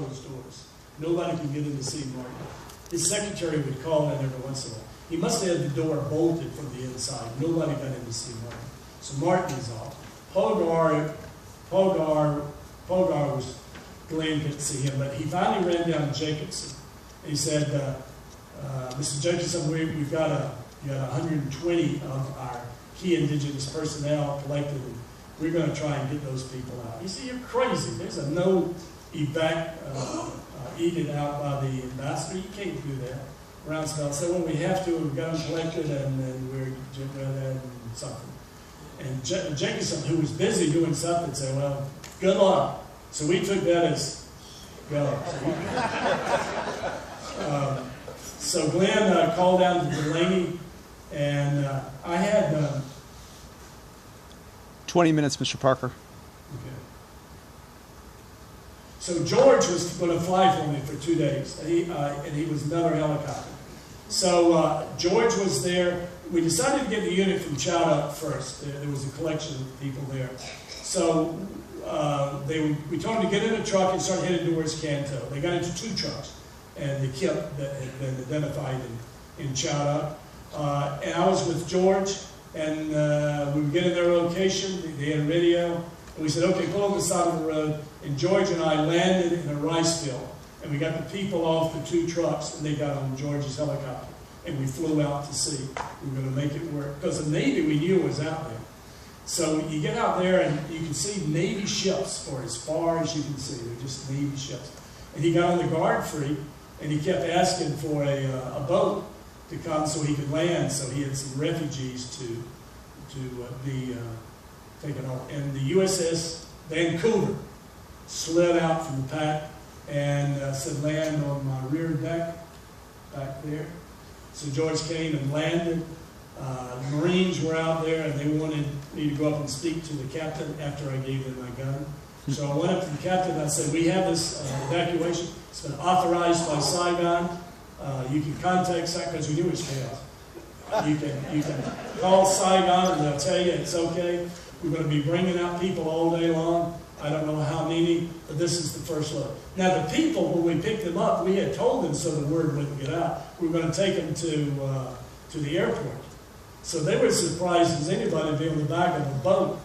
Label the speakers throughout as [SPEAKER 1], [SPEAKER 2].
[SPEAKER 1] closed doors. Nobody could get in to see Martin. His secretary would call in every once in a while. He must have had the door bolted from the inside. Nobody got in to see Martin. So Martin is off. Pogar was, Glenn couldn't see him, but he finally ran down to Jacobson. And he said, Mr. Jacobson, we've got 120 of our key indigenous personnel collected, and we're going to try and get those people out. He said, you're crazy. There's a no evac edict out by the ambassador. You can't do that. Roundsville said, well, we have to. We've got them collected, and we're doing that and something. And Jacobson, who was busy doing something, said, well, good luck. So we took that as go. So Glenn called down to Delaney, and I had...
[SPEAKER 2] 20 minutes, Mr. Parker.
[SPEAKER 1] Okay. So George was going to fly for me for 2 days, and he was another helicopter. So George was there. We decided to get the unit from Chowda first. There was a collection of people there. So we told them to get in a truck and start heading towards Canto. They got into 2 trucks, and the KIP that had been identified in Chowda. And I was with George, and we were getting their location. They had a radio. And we said, okay, pull on the side of the road. And George and I landed in a rice field. And we got the people off the 2 trucks, and they got on George's helicopter. And we flew out to sea. We were going to make it work. Because the Navy we knew was out there. So you get out there, and you can see Navy ships for as far as you can see. They're just Navy ships. And he got on the guard free, and he kept asking for a boat to come so he could land. So he had some refugees to be taken on. And the USS Vancouver slid out from the pack and said, land on my rear deck back there. So George came and landed. The Marines were out there, and they wanted me to go up and speak to the captain after I gave them my gun. So I went up to the captain and I said, we have this evacuation. It's been authorized by Saigon. You can contact Saigon, because we knew it was chaos. You can call Saigon and they'll tell you it's okay. We're going to be bringing out people all day long. I don't know how many, but this is the first load. Now the people, when we picked them up, we had told them so the word wouldn't get out. We were going to take them to the airport. So they were as surprised as anybody to be on the back of a boat.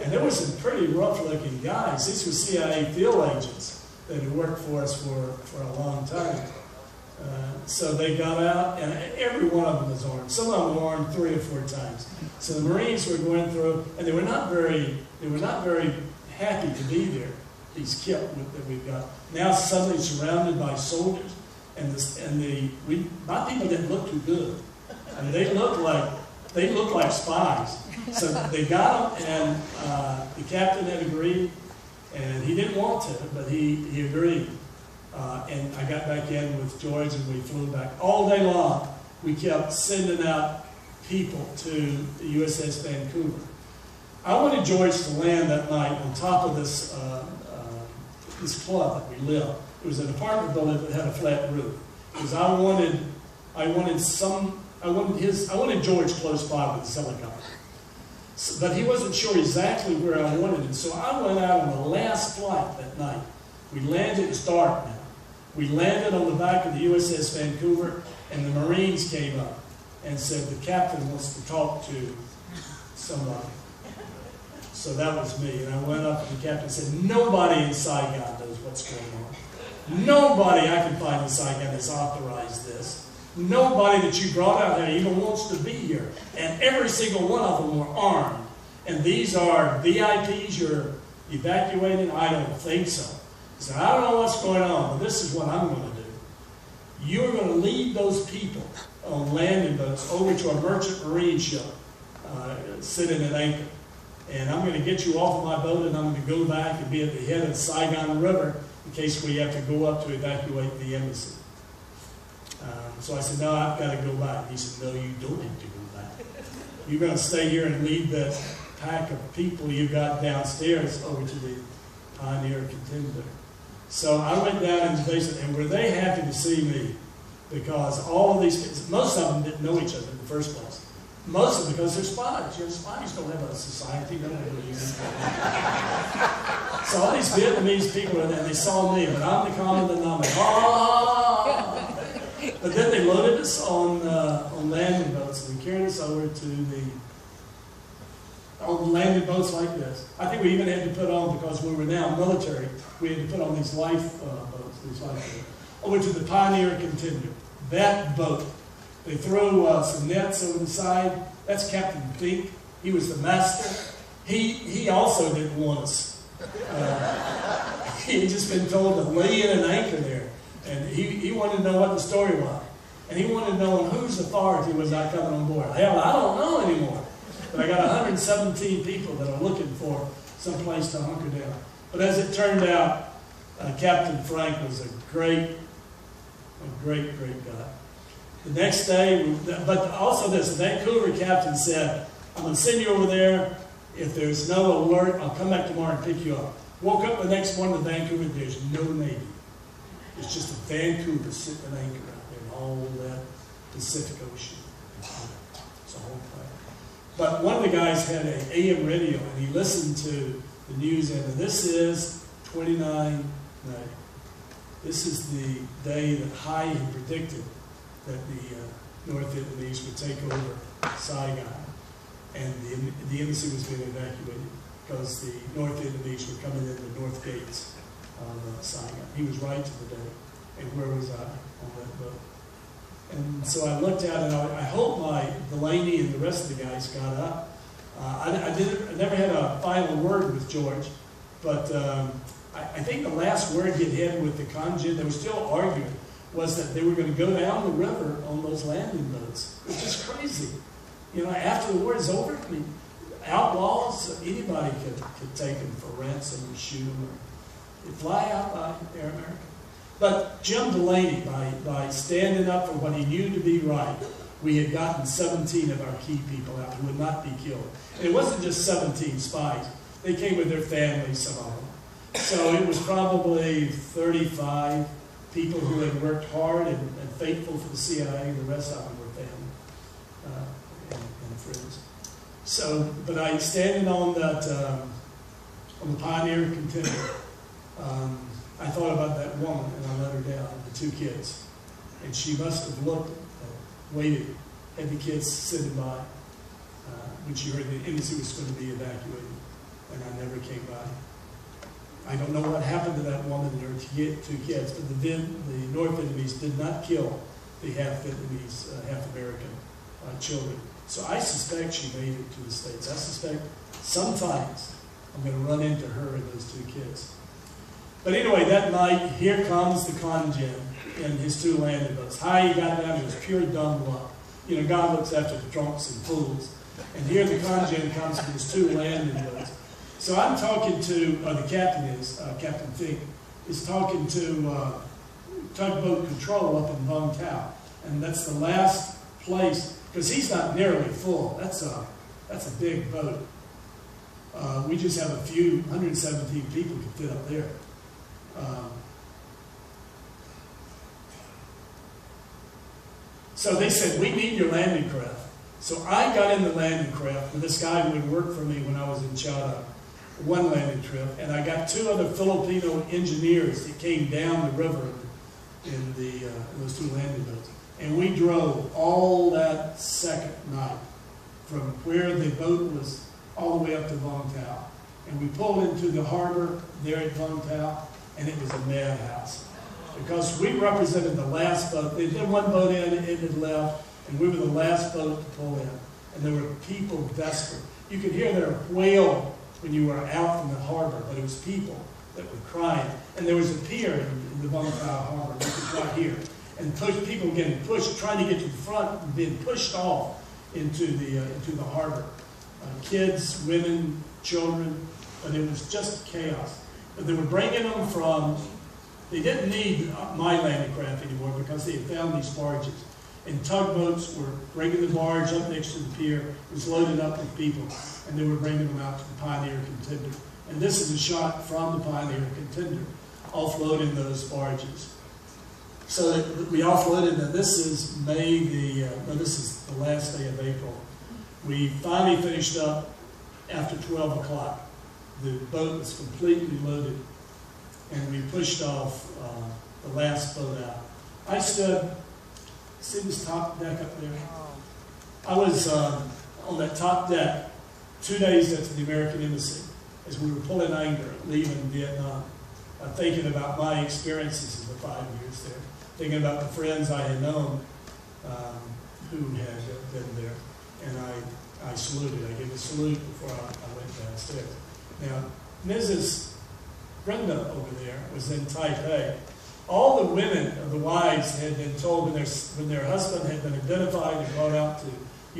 [SPEAKER 1] And there were some pretty rough-looking guys. These were CIA field agents that had worked for us for a long time. So they got out, and every one of them was armed. Some of them were armed 3 or 4 times. So the Marines were going through, and they were not very happy to be there. These KIP that we've got now suddenly surrounded by soldiers, and my people didn't look too good. I mean, they looked like spies. So they got them, and the captain had agreed, and he didn't want to, but he agreed. And I got back in with George, and we flew back. All day long, we kept sending out people to the USS Vancouver. I wanted George to land that night on top of this club that we lived. It was an apartment building that had a flat roof. Because I wanted George close by with his helicopter. So, but he wasn't sure exactly where I wanted him. So I went out on the last flight that night. We landed, it's dark now. We landed on the back of the USS Vancouver, and the Marines came up and said, the captain wants to talk to somebody. So that was me. And I went up to the captain and said, nobody in Saigon knows what's going on. Nobody I can find in Saigon has authorized this. Nobody that you brought out there even wants to be here. And every single one of them were armed. And these are VIPs you're evacuating? I don't think so. So I don't know what's going on, but this is what I'm going to do. You're going to lead those people on landing boats over to a merchant marine ship sitting at anchor. And I'm going to get you off of my boat, and I'm going to go back and be at the head of the Saigon River in case we have to go up to evacuate the embassy. So I said, no, I've got to go back. He said, no, you don't have to go back. You're going to stay here and lead that pack of people you got downstairs over to the Pioneer Contender. So I went down into the basement, and were they happy to see me? Because all of these kids, most of them didn't know each other in the first place. Most of them because they're spies. You know, spies don't have a society. They don't have a So all these Vietnamese people were there, and they saw me, but I'm the common denominator. Ah! But then they loaded us on landing boats, and they carried us over to on landing boats like this. I think we even had to put on, because we were now military, we had to put on these life boats, over to the Pioneer Contender. That boat, they threw some nets over the side. That's Captain Fink. He was the master. He also didn't want us. He had just been told to lay in an anchor there. And he wanted to know what the story was. And he wanted to know on whose authority was I coming on board. Hell, I don't know anymore. But I got 117 people that are looking for some place to hunker down. But as it turned out, Captain Frank was a great guy. The next day, but also this, the Vancouver captain said, I'm going to send you over there. If there's no alert, I'll come back tomorrow and pick you up. Woke up the next morning in Vancouver, there's no Navy. It's just a Vancouver sitting at anchor out there in all that Pacific Ocean. It's a whole place. But one of the guys had an AM radio, and he listened to the news, and this is 29 May. This is the day that Hai had predicted that the North Vietnamese would take over Saigon, and the embassy was being evacuated because the North Vietnamese were coming in the north gates of Saigon. He was right to the day. And where was I on that boat? And so I looked out, and I hope Delaney and the rest of the guys got up. I never had a final word with George, but I think the last word he had with the contingent, they were still arguing, was that they were going to go down the river on those landing boats. It's just crazy. You know, after the war is over, I mean, outlaws, anybody could take them for ransom and shoot them, or they'd fly out by Air America. But Jim Delaney, by standing up for what he knew to be right, we had gotten 17 of our key people out who would not be killed. And it wasn't just 17 spies. They came with their families, some of them. So it was probably 35 people who had worked hard and faithful for the CIA. The rest of them were family and friends. So, but I standing on that, on the Pioneer Contender, I thought about that woman, and I let her down, the two kids. And she must have looked, waited, had the kids sitting by when she heard the embassy was going to be evacuated, and I never came by. I don't know what happened to that woman and her two kids, but the North Vietnamese did not kill the half Vietnamese, half American children. So I suspect she made it to the States. I suspect sometimes I'm going to run into her and those two kids. But anyway, that night, here comes the contingent in his two landing boats. Hai got down, it was pure dumb luck. You know, God looks after the drunks and fools. And here the contingent comes with his two landing boats. So I'm talking to, the captain is, Captain Fink, is talking to tugboat control up in Vung Tau. And that's the last place, because he's not nearly full. That's a big boat. We just have a few, 117 people can fit up there. So they said, we need your landing craft. So I got in the landing craft with this guy who had worked for me when I was in Chowda, one landing trip, and I got two other Filipino engineers that came down the river in those two landing boats. And we drove all that second night from where the boat was all the way up to Vung Tau. And we pulled into the harbor there at Vung Tau, and it was a madhouse. Because we represented the last boat. They did one boat in, it had left, and we were the last boat to pull in. And there were people desperate. You could hear their wail when you were out from the harbor, but it was people that were crying. And there was a pier in the Vung Tau harbor, which is right here. And people getting pushed, trying to get to the front, and being pushed off into the harbor. Kids, women, children, but it was just chaos. But they were bringing them from, they didn't need my landing craft anymore because they had found these barges. And tugboats were bringing the barge up next to the pier. It was loaded up with people, and they were bringing them out to the Pioneer Contender. And this is a shot from the Pioneer Contender, offloading those barges. So we offloaded, and this is this is the last day of April. We finally finished up after 12 o'clock. the boat was completely loaded, and we pushed off the last boat out. I stood, see this top deck up there? I was on that top deck 2 days after the American Embassy as we were pulling anchor, leaving Vietnam, thinking about my experiences in the 5 years there, thinking about the friends I had known who had been there. And I saluted. I gave a salute before I went downstairs. Now, Mrs. Brenda over there was in Taipei. All the women, the wives, had been told when their husband had been identified and brought out to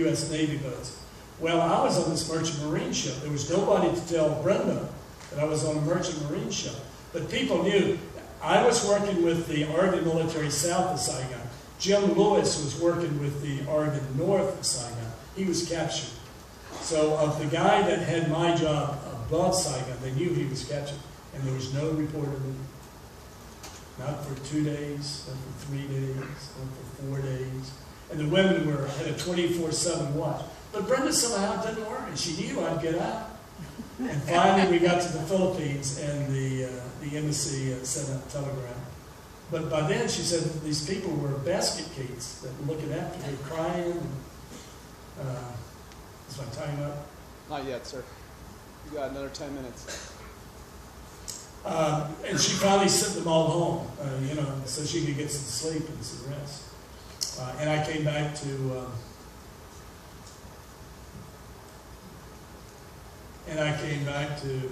[SPEAKER 1] U.S. Navy boats. Well, I was on this merchant marine ship. There was nobody to tell Brenda that I was on a merchant marine ship. But people knew. I was working with the Oregon military south of Saigon. Jim Lewis was working with the Oregon north of Saigon. He was captured. So of the guy that had my job above Saigon, they knew he was captured. And there was no report of him. Not for 2 days, not for 3 days, not for 4 days. And the women had a 24/7 watch. But Brenda somehow didn't worry. She knew I'd get out. And finally we got to the Philippines, and the embassy sent out a telegram. But by then she said that these people were basket kids that were looking after her, crying. Is my time up?
[SPEAKER 2] Not yet, sir. You got another 10 minutes.
[SPEAKER 1] And she finally sent them all home, so she could get some sleep and some rest. And I came back to, and I came back to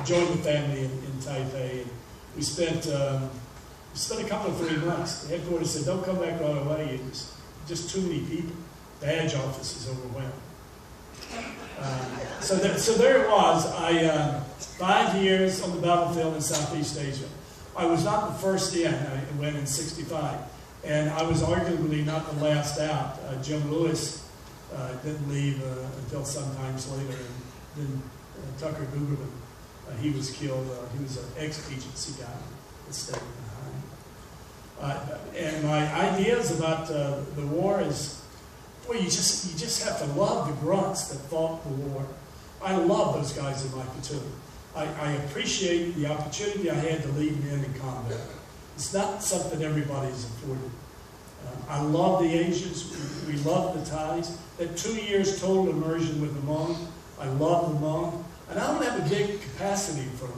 [SPEAKER 1] join the family in Taipei, and we spent a couple of 3 months. The headquarters said, "Don't come back right away. It's just too many people. Badge office is overwhelmed." So there it was. 5 years on the battlefield in Southeast Asia. I was not the first in. I went in '65. And I was arguably not the last out. Jim Lewis didn't leave until sometimes later. And then Tucker Gugerman, he was killed. He was an ex-agency guy that stayed behind. And my ideas about the war is, boy, you just have to love the grunts that fought the war. I love those guys in my platoon. I appreciate the opportunity I had to lead men in combat. It's not something everybody is afforded. I love the Asians. We love the Thais. That 2 years total immersion with the Hmong, I love the Hmong. And I don't have a big capacity for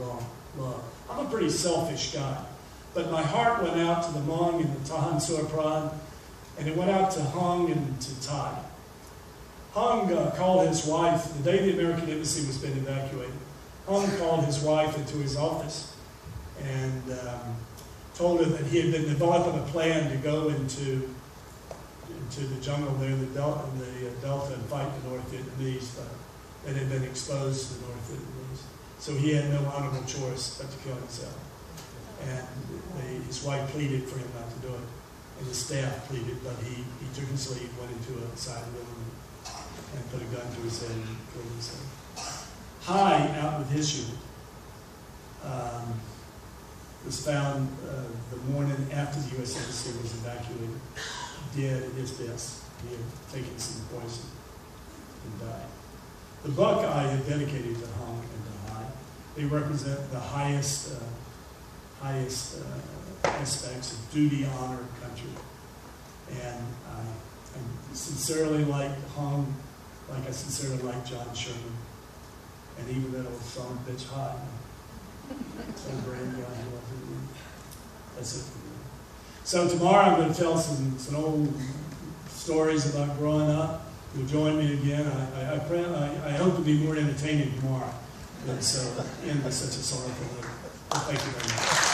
[SPEAKER 1] love. I'm a pretty selfish guy. But my heart went out to the Hmong and the Tahan Suapran, and it went out to Hung and to Thai. Hung called his wife, the day the American Embassy was being evacuated, Hung called his wife into his office and told her that he had been developing a plan to go into the jungle there, the Delta, and fight the North Vietnamese that had been exposed to the North Vietnamese. So he had no honorable choice but to kill himself. And his wife pleaded for him not to do it. And the staff pleaded, but he took his leave, went into a side room, and put a gun to his head and killed himself. High, out with his unit, was found the morning after the U.S. Embassy was evacuated, dead at his desk. He had taken some poison and died. The book I have dedicated to Hung and to High. They represent the highest aspects of duty, honor, country. And I sincerely like Hung, like I sincerely like John Sherman, and even that old son of bitch High. Some brand guy who wasn't me. That's it for me. So tomorrow I'm going to tell some old stories about growing up. You'll join me again. I hope to be more entertaining tomorrow than so end with such a sorrowful note. Thank you very much.